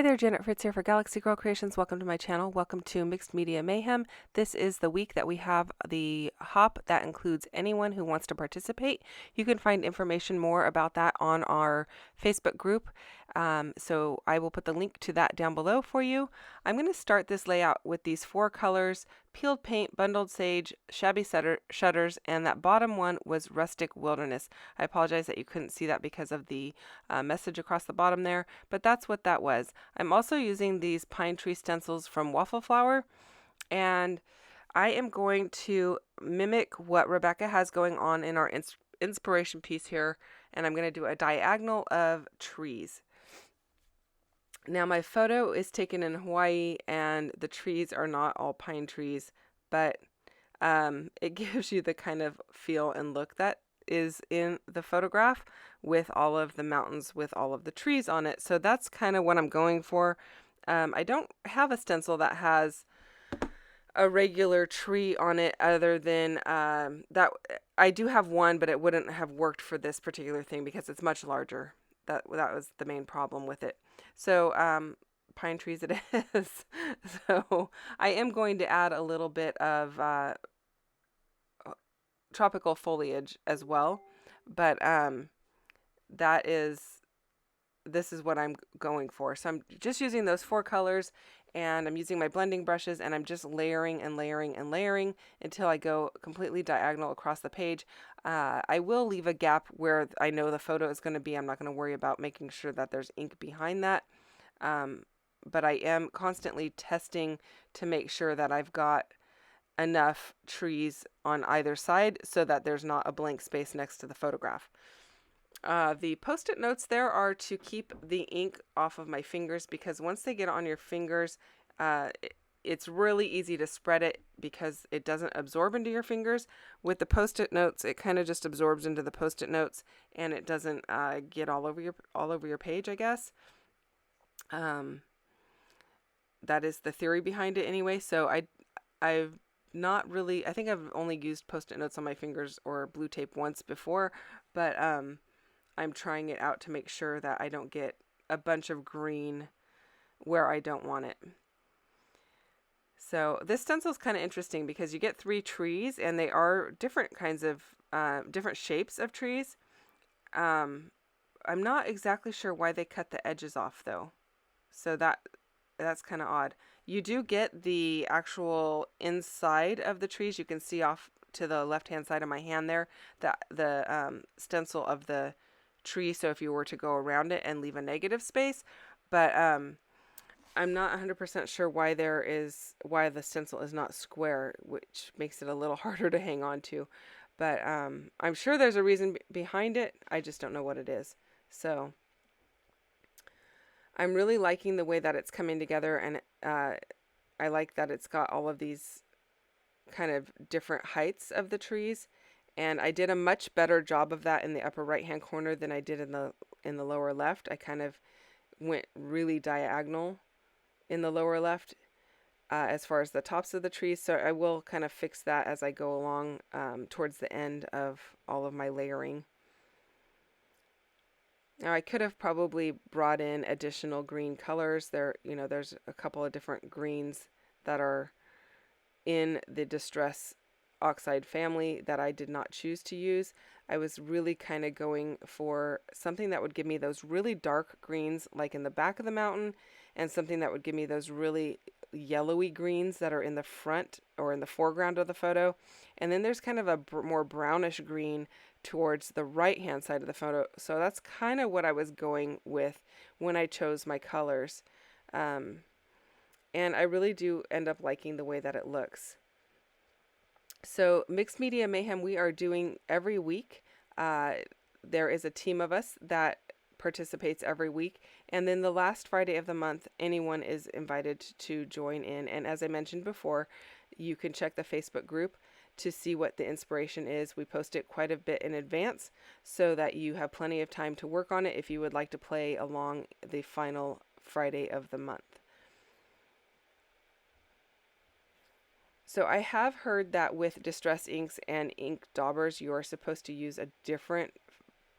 Hi there, Janet Fritz here for Galaxy Girl Creations. Welcome to my channel. Welcome to Mixed Media Mayhem. This is the week that we have the hop that includes anyone who wants to participate. You can find information more about that on our Facebook group. So I will put the link to that down below for you. I'm going to start this layout with these 4 colors: peeled paint, bundled sage, shabby shutters, and that bottom one was rustic wilderness. I apologize that you couldn't see that because of the message across the bottom there, but that's what that was. I'm also using these pine tree stencils from Waffle Flower, and I am going to mimic what Rebecca has going on in our inspiration piece here, and I'm going to do a diagonal of trees. Now my photo is taken in Hawaii, and the trees are not all pine trees, but it gives you the kind of feel and look that is in the photograph with all of the mountains with all of the trees on it. So that's kind of what I'm going for. I don't have a stencil that has a regular tree on it other than that. I do have one, but it wouldn't have worked for this particular thing because it's much larger. That was the main problem with it. So pine trees it is. So I am going to add a little bit of tropical foliage as well, but this is what I'm going for. So I'm just using those 4 colors, and I'm using my blending brushes, and I'm just layering and layering and layering until I go completely diagonal across the page. I will leave a gap where I know the photo is going to be. I'm not going to worry about making sure that there's ink behind that. But I am constantly testing to make sure that I've got enough trees on either side so that there's not a blank space next to the photograph. The post-it notes there are to keep the ink off of my fingers, because once they get on your fingers, it's really easy to spread it because it doesn't absorb into your fingers. With the post-it notes, it kind of just absorbs into the post-it notes, and it doesn't get all over your page, I guess. That is the theory behind it anyway. So I've not really, I think I've only used post-it notes on my fingers or blue tape once before, but I'm trying it out to make sure that I don't get a bunch of green where I don't want it. So this stencil is kind of interesting because you get 3 trees, and they are different kinds of different shapes of trees. I'm not exactly sure why they cut the edges off though, so that's kind of odd. You do get the actual inside of the trees. You can see off to the left-hand side of my hand there, the stencil of the tree. So if you were to go around it and leave a negative space, but I'm not 100% sure why the stencil is not square, which makes it a little harder to hang on to. But I'm sure there's a reason behind it. I just don't know what it is. So I'm really liking the way that it's coming together, and I like that it's got all of these kind of different heights of the trees, and I did a much better job of that in the upper right hand corner than I did in the lower left. I kind of went really diagonal in the lower left as far as the tops of the trees, so I will kind of fix that as I go along towards the end of all of my layering. Now I could have probably brought in additional green colors. There's a couple of different greens that are in the Distress Oxide family that I did not choose to use. I was really kind of going for something that would give me those really dark greens like in the back of the mountain, and something that would give me those really yellowy greens that are in the front or in the foreground of the photo. And then there's kind of a more brownish green towards the right hand side of the photo. So that's kind of what I was going with when I chose my colors. And I really do end up liking the way that it looks. So Mixed Media Mayhem, we are doing every week. There is a team of us that participates every week, and then the last Friday of the month, anyone is invited to join in. And as I mentioned before, you can check the Facebook group to see what the inspiration is. We post it quite a bit in advance so that you have plenty of time to work on it if you would like to play along the final Friday of the month. So I have heard that with distress inks and ink daubers, you are supposed to use a different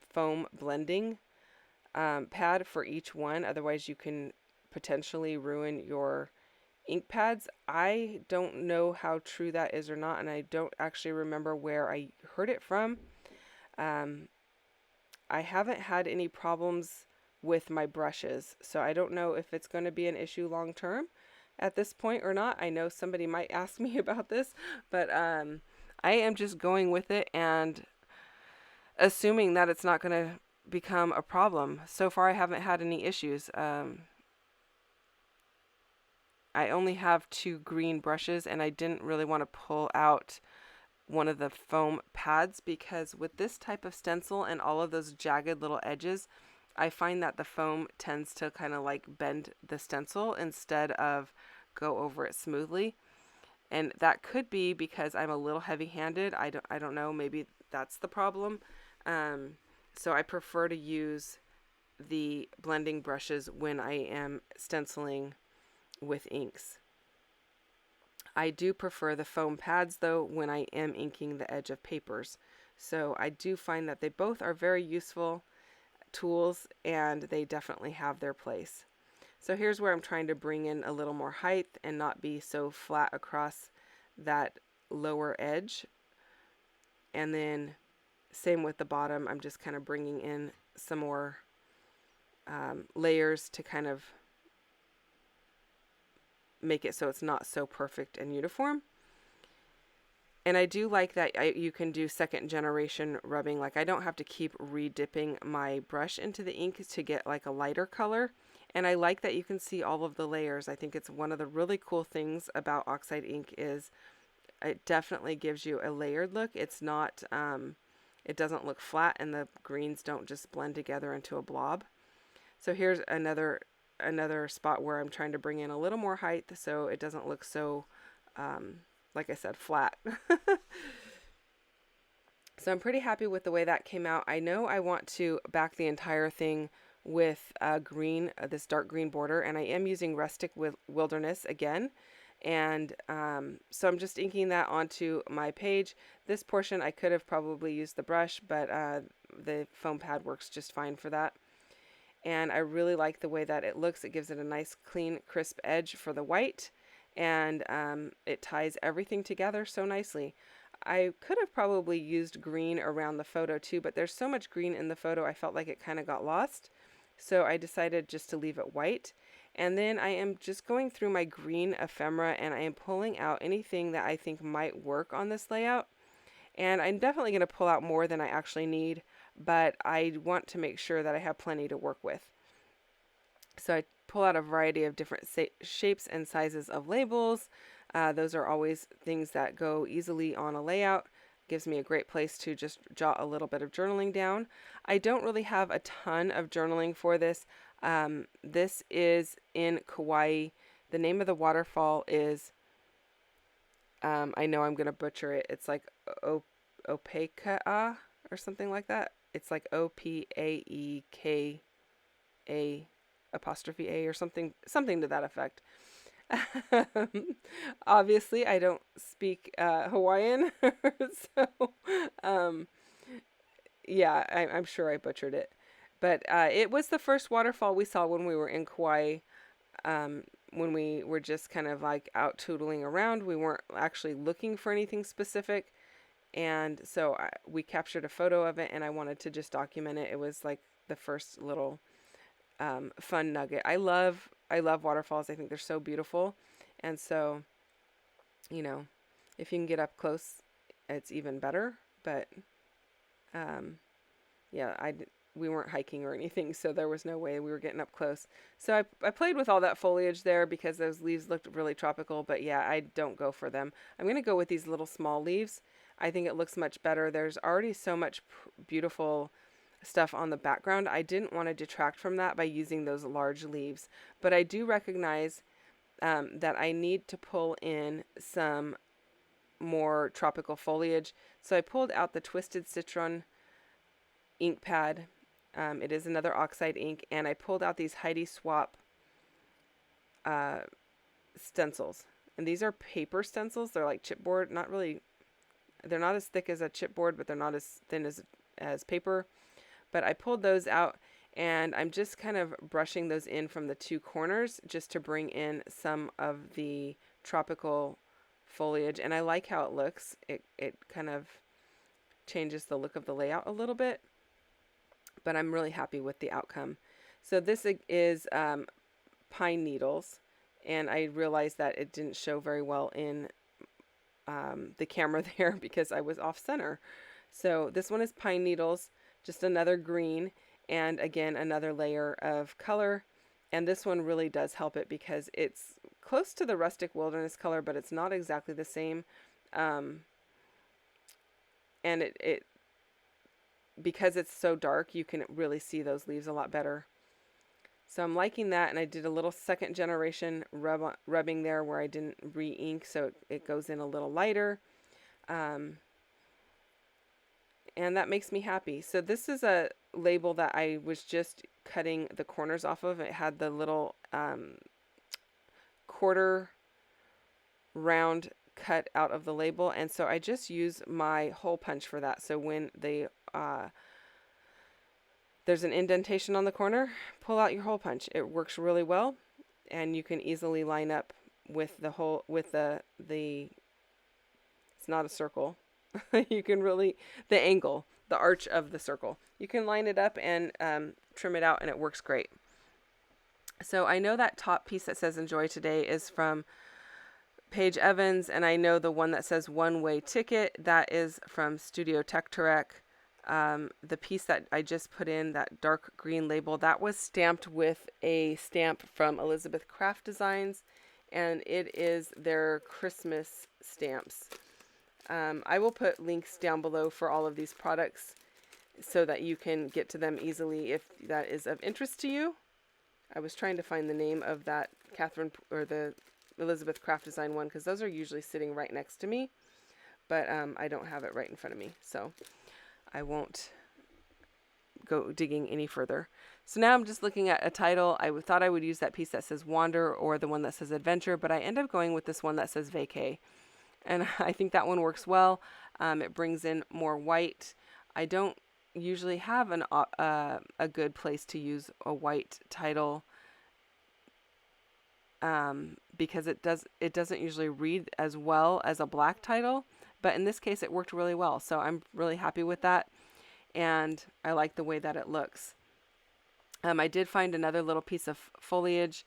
foam blending pad for each one. Otherwise, you can potentially ruin your ink pads. I don't know how true that is or not, and I don't actually remember where I heard it from. I haven't had any problems with my brushes, so I don't know if it's going to be an issue long term at this point or not. I know somebody might ask me about this, but I am just going with it and assuming that it's not going to become a problem. So far, I haven't had any issues. I only have 2 green brushes, and I didn't really want to pull out one of the foam pads because with this type of stencil and all of those jagged little edges, I find that the foam tends to kind of like bend the stencil instead of go over it smoothly. And that could be because I'm a little heavy-handed. I don't know, maybe that's the problem. So I prefer to use the blending brushes when I am stenciling with inks. I do prefer the foam pads though when I am inking the edge of papers. So I do find that they both are very useful tools and they definitely have their place. So here's where I'm trying to bring in a little more height and not be so flat across that lower edge. And then same with the bottom, I'm just kind of bringing in some more layers to kind of make it so it's not so perfect and uniform. And I do like that you can do second generation rubbing. Like I don't have to keep re-dipping my brush into the ink to get like a lighter color. And I like that you can see all of the layers. I think it's one of the really cool things about Oxide Ink is it definitely gives you a layered look. It's not, it doesn't look flat and the greens don't just blend together into a blob. So here's another spot where I'm trying to bring in a little more height so it doesn't look so, like I said, flat. So I'm pretty happy with the way that came out. I know I want to back the entire thing with green, this dark green border, and I am using Rustic Wilderness again. And so I'm just inking that onto my page. This portion I could have probably used the brush, but the foam pad works just fine for that. And I really like the way that it looks. It gives it a nice, clean, crisp edge for the white, and it ties everything together so nicely. I could have probably used green around the photo too, but there's so much green in the photo I felt like it kind of got lost. So I decided just to leave it white. And then I am just going through my green ephemera and I am pulling out anything that I think might work on this layout. And I'm definitely going to pull out more than I actually need, but I want to make sure that I have plenty to work with. So I pull out a variety of different shapes and sizes of labels. Those are always things that go easily on a layout. Gives me a great place to just jot a little bit of journaling down. I don't really have a ton of journaling for this. This is in Kauai. The name of the waterfall is, I know I'm going to butcher it. It's like Opaeka or something like that. It's like Opaeka apostrophe A or something to that effect. Obviously I don't speak Hawaiian, so yeah, I'm sure I butchered it, but it was the first waterfall we saw when we were in Kauai, when we were just kind of like out tootling around. We weren't actually looking for anything specific, and so we captured a photo of it and I wanted to just document it. It was like the first little fun nugget. I love waterfalls. I think they're so beautiful. And so, you know, if you can get up close, it's even better. But, yeah, we weren't hiking or anything, so there was no way we were getting up close. So I played with all that foliage there because those leaves looked really tropical, but yeah, I don't go for them. I'm going to go with these little small leaves. I think it looks much better. There's already so much beautiful stuff on the background. I didn't want to detract from that by using those large leaves, but I do recognize that I need to pull in some more tropical foliage. So I pulled out the Twisted Citron ink pad. It is another Oxide ink, and I pulled out these Heidi Swap stencils, and these are paper stencils. They're like chipboard, they're not as thick as a chipboard, but they're not as thin as paper. But I pulled those out, And I'm just kind of brushing those in from the two corners just to bring in some of the tropical foliage. And I like how it looks. It kind of changes the look of the layout a little bit, but I'm really happy with the outcome. So this is pine needles, and I realized that it didn't show very well in the camera there because I was off center. So this one is pine needles, just another green, and again another layer of color. And this one really does help it because it's close to the rustic wilderness color, but it's not exactly the same. And it because it's so dark, you can really see those leaves a lot better. So I'm liking that, and I did a little second generation rubbing there where I didn't re-ink, so it goes in a little lighter. And that makes me happy. So this is a label that I was just cutting the corners off of. It had the little quarter round cut out of the label, and so I just use my hole punch for that. So when there's an indentation on the corner, pull out your hole punch. It works really well, and you can easily line up with the hole, with the it's not a circle. You can really, the angle, the arch of the circle. You can line it up and trim it out, and it works great. So I know that top piece that says "Enjoy Today" is from Paige Evans, and I know the one that says "One Way Ticket," that is from Studio Tekturek. The piece that I just put in, that dark green label, that was stamped with a stamp from Elizabeth Craft Designs, and it is their Christmas stamps. I will put links down below for all of these products so that you can get to them easily if that is of interest to you. I was trying to find the name of that Catherine or the Elizabeth Craft Design one, because those are usually sitting right next to me, but I don't have it right in front of me, so I won't go digging any further. So now I'm just looking at a title. I thought I would use that piece that says Wander or the one that says Adventure, but I end up going with this one that says Vacay. And I think that one works well. It brings in more white. I don't usually have a good place to use a white title because it doesn't usually read as well as a black title. But in this case, it worked really well. So I'm really happy with that. And I like the way that it looks. I did find another little piece of foliage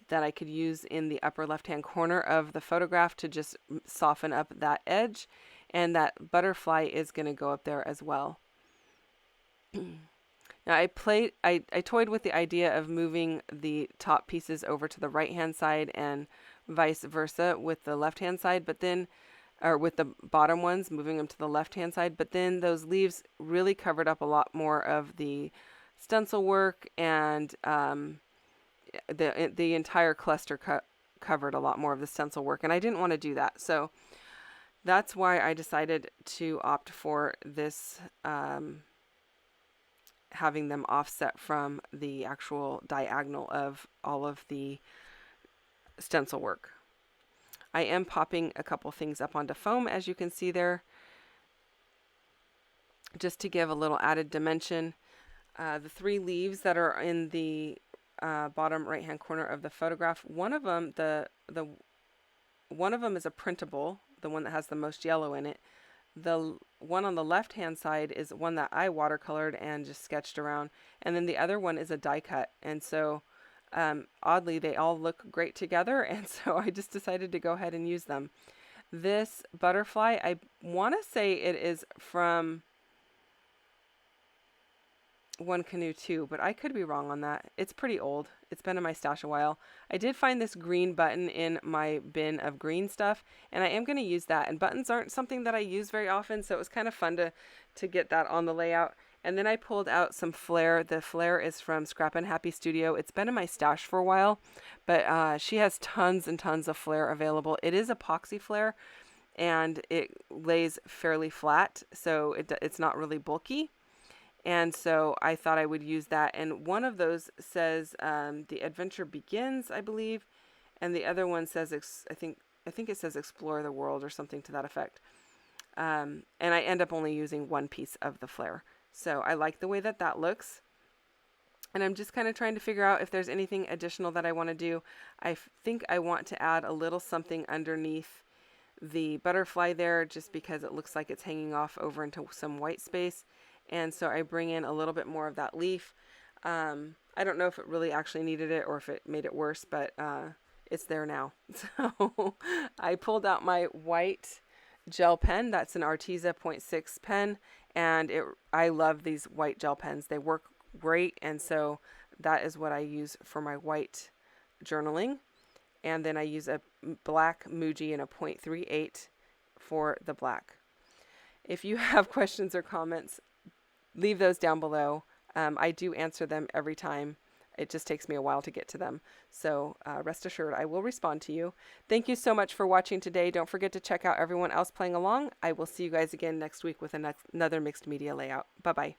that I could use in the upper left-hand corner of the photograph to just soften up that edge. And that butterfly is going to go up there as well. Now I toyed with the idea of moving the top pieces over to the right-hand side and vice versa with the left-hand side, but then or with the bottom ones, moving them to the left-hand side. But then those leaves really covered up a lot more of the stencil work, and the entire cluster covered a lot more of the stencil work, and I didn't want to do that. So that's why I decided to opt for this, having them offset from the actual diagonal of all of the stencil work. I am popping a couple things up onto foam, as you can see there, just to give a little added dimension. The three leaves that are in the bottom right-hand corner of the photograph, one of them, one of them is a printable, the one that has the most yellow in it. The one on the left-hand side is one that I watercolored and just sketched around, and then the other one is a die cut. And so oddly, they all look great together, and so I just decided to go ahead and use them. This butterfly, I want to say it is from One Canoe 2, but I could be wrong on that. It's pretty old. It's been in my stash a while. I did find this green button in my bin of green stuff, and I am going to use that. And buttons aren't something that I use very often, so it was kind of fun to get that on the layout. And then I pulled out some flare. The flare is from Scrap and Happy Studio. It's been in my stash for a while, but she has tons and tons of flare available. It is epoxy flare, and it lays fairly flat, so it's not really bulky. And so I thought I would use that. And one of those says The Adventure Begins, I believe, and the other one says I think it says Explore the World or something to that effect. And I end up only using one piece of the flare. So I like the way that looks. And I'm just kind of trying to figure out if there's anything additional that I want to do. I think I want to add a little something underneath the butterfly there, just because it looks like it's hanging off over into some white space. And so I bring in a little bit more of that leaf. I don't know if it really actually needed it or if it made it worse, but it's there now. So I pulled out my white gel pen. That's an Arteza 0.6 pen, and I love these white gel pens. They work great, and so that is what I use for my white journaling. And then I use a black Muji and a 0.38 for the black. If you have questions or comments, leave those down below. I do answer them every time. It just takes me a while to get to them. So rest assured, I will respond to you. Thank you so much for watching today. Don't forget to check out everyone else playing along. I will see you guys again next week with another mixed media layout. Bye-bye.